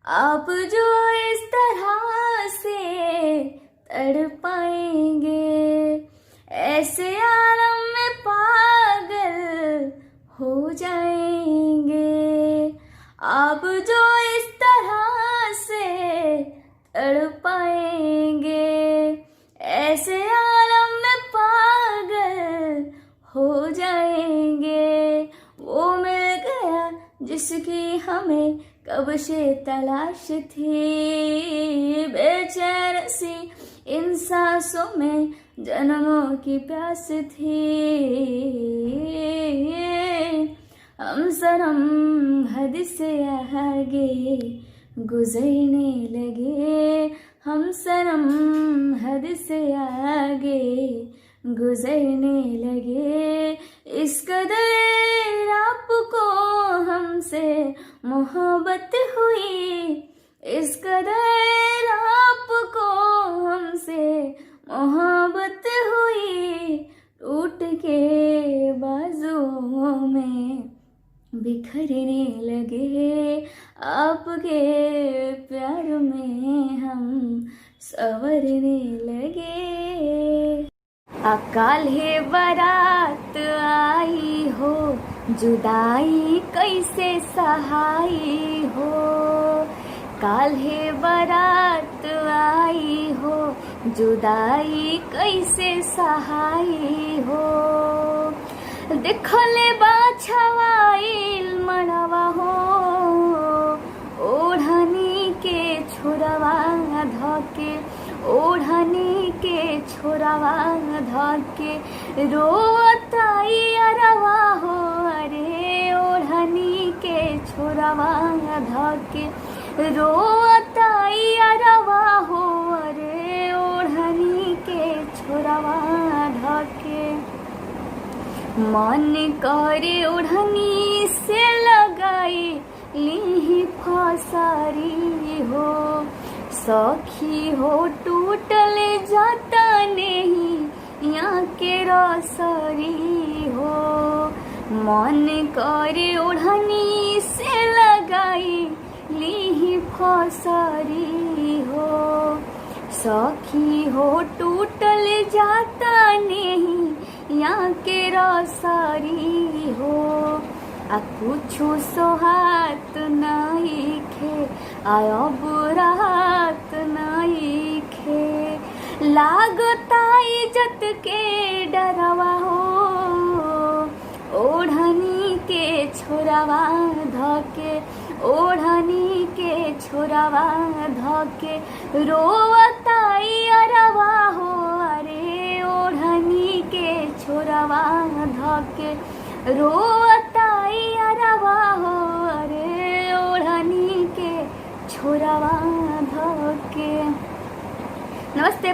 आप जो इस तरह से तड़पाएंगे, ऐसे आलम में पागल हो जाएंगे। आप जो इस तरह से तड़पाएंगे, ऐसे आलम में पागल हो जाएंगे। वो मिल गया जिसकी हमें कब से तलाश थी, बेचैन सी इन सांसों में जन्मों की प्यास थी। हम सनम हद से आगे गुजरने लगे, हम सनम हद से आगे गुजरने लगे। इस कदर आपको हमसे मोहब्बत हुई, इस कदर आपको हमसे मोहब्बत हुई। टूट के बाजुओं में बिखरने लगे, आपके प्यार में हम संवरने लगे। अकाल है बारात आई हो, जुदाई कैसे सहाई हो। काल है बारात आई हो, जुदाई कैसे सहाई हो। देखले बाछवाइल मड़वा हो, ओढ़नी के छोरवा धके, ओढ़नी के छोरवा धके रोताई अरवा हो। अरे ओढ़नी के छोरवा धके रोताई अरवा हो। अरे ओढ़नी के छोरवा धके मन करे ओढ़नी से लगाई ली फसारी हो। सखी हो टूटल जाता नहीं यहाँ के रसरी हो। मन करे ओढ़नी से लगाई ली फसारी हो। सखी हो टूटल जाता नहीं यहाँ के रसरी हो। आ कुछो सोहात नहीं खे, आयो बुरात नहीं खे। लागता इज्जत के डरवा हो, ओढ़नी के छोरवा धके, ओढ़नी के छोरवा धके रोता अरवा हो। अरे ओढ़नी के छोरवा धके रोता अरवा हो। अरे ओढ़नी के छोरवा धके। नमस्ते।